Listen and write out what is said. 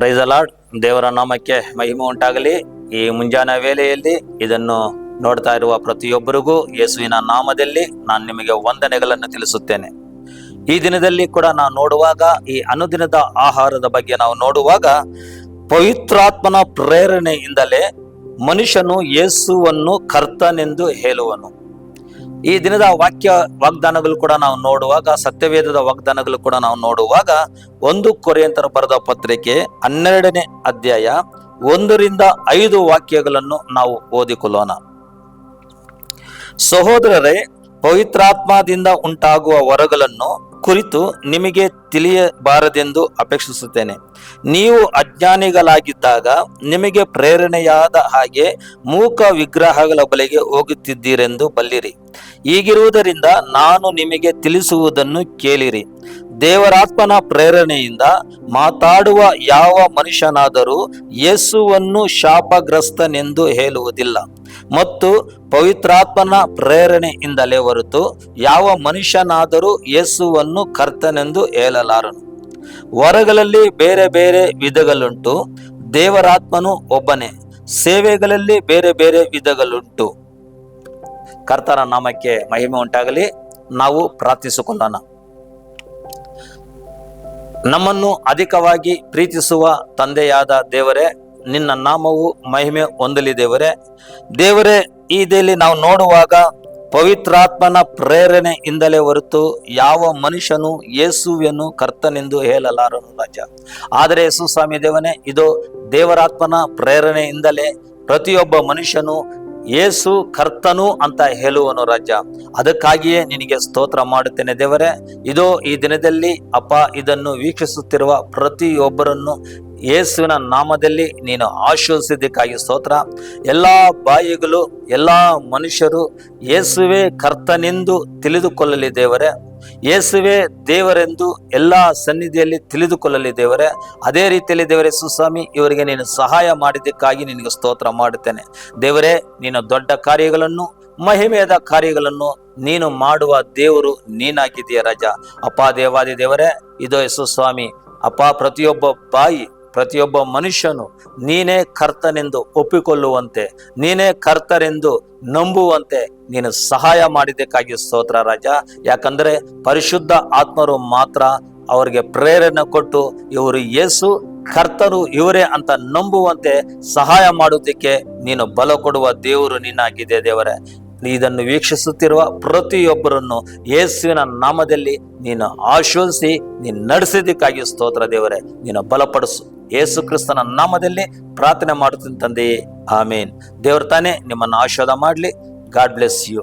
Praise the lord. ದೇವರ ನಾಮಕ್ಕೆ ಮಹಿಮೆ ಉಂಟಾಗಲಿ. ಈ ಮುಂಜಾನೆ ವೇಳೆಯಲ್ಲಿ ಇದನ್ನು ನೋಡ್ತಾ ಇರುವ ಪ್ರತಿಯೊಬ್ಬರಿಗೂ ಯೇಸುವಿನ ನಾಮದಲ್ಲಿ ನಾನು ನಿಮಗೆ ವಂದನೆಗಳನ್ನು ತಿಳಿಸುತ್ತೇನೆ. ಈ ದಿನದಲ್ಲಿ ಕೂಡ ನಾವು ನೋಡುವಾಗ, ಈ ಅನುದಿನದ ಆಹಾರದ ಬಗ್ಗೆ ನಾವು ನೋಡುವಾಗ, ಪವಿತ್ರಾತ್ಮನ ಪ್ರೇರಣೆಯಿಂದಲೇ ಮನುಷ್ಯನು ಯೇಸುವನ್ನು ಕರ್ತನೆಂದು ಹೇಳುವನು. ಈ ದಿನದ ವಾಗ್ದಾನಗಳು ಕೂಡ ನಾವು ನೋಡುವಾಗ, ಸತ್ಯವೇದದ ವಾಗ್ದಾನಗಳು ಕೂಡ ನಾವು ನೋಡುವಾಗ, 1 ಕೊರಿಂಥರ ಬರೆದ ಪತ್ರಿಕೆ 12ನೇ ಅಧ್ಯಾಯ 1-5 ವಾಕ್ಯಗಳನ್ನು ನಾವು ಓದಿಕೊಳ್ಳೋಣ. ಸಹೋದರರೇ, ಪವಿತ್ರಾತ್ಮದಿಂದ ಉಂಟಾಗುವ ವರಗಳನ್ನು ಕುರಿತು ನಿಮಗೆ ತಿಳಿಯಬಾರದೆಂದು ಅಪೇಕ್ಷಿಸುತ್ತೇನೆ. ನೀವು ಅಜ್ಞಾನಿಗಳಾಗಿದ್ದಾಗ ನಿಮಗೆ ಪ್ರೇರಣೆಯಾದ ಹಾಗೆ ಮೂಕ ವಿಗ್ರಹಗಳ ಬಳಿಗೆ ಹೋಗುತ್ತಿದ್ದೀರೆಂದು ಬಲ್ಲಿರಿ. ಹೀಗಿರುವುದರಿಂದ ನಾನು ನಿಮಗೆ ತಿಳಿಸುವುದನ್ನು ಕೇಳಿರಿ. ದೇವರಾತ್ಮನ ಪ್ರೇರಣೆಯಿಂದ ಮಾತಾಡುವ ಯಾವ ಮನುಷ್ಯನಾದರೂ ಯೇಸುವನ್ನು ಶಾಪಗ್ರಸ್ತನೆಂದು ಹೇಳುವುದಿಲ್ಲ, ಮತ್ತು ಪವಿತ್ರಾತ್ಮನ ಪ್ರೇರಣೆಯಿಂದಲೇ ಹೊರತು ಯಾವ ಮನುಷ್ಯನಾದರೂ ಯೇಸುವನ್ನು ಕರ್ತನೆಂದು ಹೇಳಲಾರನು. ವರಗಳಲ್ಲಿ ಬೇರೆ ಬೇರೆ ವಿಧಗಳುಂಟು, ದೇವರಾತ್ಮನು ಒಬ್ಬನೇ. ಸೇವೆಗಳಲ್ಲಿ ಬೇರೆ ಬೇರೆ ವಿಧಗಳುಂಟು. ಕರ್ತನ ನಾಮಕ್ಕೆ ಮಹಿಮೆ ಉಂಟಾಗಲಿ. ನಾವು ಪ್ರಾರ್ಥಿಸಿಕೊಳ್ಳೋಣ. ನಮ್ಮನ್ನು ಅಧಿಕವಾಗಿ ಪ್ರೀತಿಸುವ ತಂದೆಯಾದ ದೇವರೇ, ನಿನ್ನ ನಾಮವು ಮಹಿಮೆ ಹೊಂದಲಿ. ದೇವರೇ, ಈ ದೇಲಿ ನಾವು ನೋಡುವಾಗ ಪವಿತ್ರಾತ್ಮನ ಪ್ರೇರಣೆಯಿಂದಲೇ ಹೊರತು ಯಾವ ಮನುಷ್ಯನು ಯೇಸುವನ್ನು ಕರ್ತನೆಂದು ಹೇಳಲಾರನು ರಾಜ. ಆದರೆ ಯೇಸು ಸ್ವಾಮಿ ದೇವನೇ, ಇದು ದೇವರಾತ್ಮನ ಪ್ರೇರಣೆಯಿಂದಲೇ ಪ್ರತಿಯೊಬ್ಬ ಮನುಷ್ಯನು ಯೇಸು ಕರ್ತನು ಅಂತ ಹೇಳುವನು ರಾಜ. ಅದಕ್ಕಾಗಿಯೇ ನಿನಗೆ ಸ್ತೋತ್ರ ಮಾಡುತ್ತೇನೆ ದೇವರೇ. ಇದೋ ಈ ದಿನದಲ್ಲಿ ಅಪ್ಪ, ಇದನ್ನು ವೀಕ್ಷಿಸುತ್ತಿರುವ ಪ್ರತಿಯೊಬ್ಬರನ್ನು ಯೇಸುವಿನ ನಾಮದಲ್ಲಿ ನೀನು ಆಶೀರ್ವದಿಸಿದ್ದಕ್ಕಾಗಿ ಸ್ತೋತ್ರ. ಎಲ್ಲ ಬಾಯಿಗಳು, ಎಲ್ಲ ಮನುಷ್ಯರು ಯೇಸುವೇ ಕರ್ತನೆಂದು ತಿಳಿದುಕೊಳ್ಳಲಿ ದೇವರೇ. ಯೇಸುವೇ ದೇವರೆಂದು ಎಲ್ಲ ಸನ್ನಿಧಿಯಲ್ಲಿ ತಿಳಿದುಕೊಳ್ಳಲಿ ದೇವರೇ. ಅದೇ ರೀತಿಯಲ್ಲಿ ದೇವರೇ ಸುಸ್ವಾಮಿ, ಇವರಿಗೆ ನೀನು ಸಹಾಯ ಮಾಡಿದ್ದಕ್ಕಾಗಿ ನಿನಗೆ ಸ್ತೋತ್ರ ಮಾಡುತ್ತೇನೆ ದೇವರೇ. ನೀನು ದೊಡ್ಡ ಕಾರ್ಯಗಳನ್ನು, ಮಹಿಮೆಯಾದ ಕಾರ್ಯಗಳನ್ನು ನೀನು ಮಾಡುವ ದೇವರು ನೀನಾಗಿದ್ದೀಯ ರಾಜ. ಅಪ್ಪ ದೇವಾದಿ ದೇವರೇ, ಇದೋ ಯೇಸು ಸ್ವಾಮಿ ಅಪ್ಪ, ಪ್ರತಿಯೊಬ್ಬ ಬಾಯಿ, ಪ್ರತಿಯೊಬ್ಬ ಮನುಷ್ಯನು ನೀನೇ ಕರ್ತನೆಂದು ಒಪ್ಪಿಕೊಳ್ಳುವಂತೆ, ನೀನೇ ಕರ್ತರೆಂದು ನಂಬುವಂತೆ ನೀನು ಸಹಾಯ ಮಾಡಿದ್ದಕ್ಕಾಗಿ ಸ್ತೋತ್ರ ರಾಜ. ಯಾಕಂದರೆ ಪರಿಶುದ್ಧ ಆತ್ಮರು ಮಾತ್ರ ಅವರಿಗೆ ಪ್ರೇರಣೆ ಕೊಟ್ಟು ಇವರು ಯೇಸು ಕರ್ತರು ಇವರೇ ಅಂತ ನಂಬುವಂತೆ ಸಹಾಯ ಮಾಡುವುದಕ್ಕೆ ನೀನು ಬಲ ಕೊಡುವ ದೇವರು ನೀನಾಗಿದೆ ದೇವರೇ. ಇದನ್ನು ವೀಕ್ಷಿಸುತ್ತಿರುವ ಪ್ರತಿಯೊಬ್ಬರನ್ನು ಯೇಸುವಿನ ನಾಮದಲ್ಲಿ ನೀನು ಆಶೀರ್ವದಿಸಿ ನೀನು ನಡೆಸಿದ್ದಕ್ಕಾಗಿ ಸ್ತೋತ್ರ ದೇವರೇ. ನೀನು ಬಲಪಡಿಸು. ಯೇಸು ಕ್ರಿಸ್ತನ ನಾಮದಲ್ಲಿ ಪ್ರಾರ್ಥನೆ ಮಾಡುತ್ತೀನಿ ತಂದೆಯೇ, ಆಮೇನ್. ದೇವರು ತಾನೇ ನಿಮ್ಮನ್ನು ಆಶೀರ್ವಾದ ಮಾಡಲಿ. God bless you.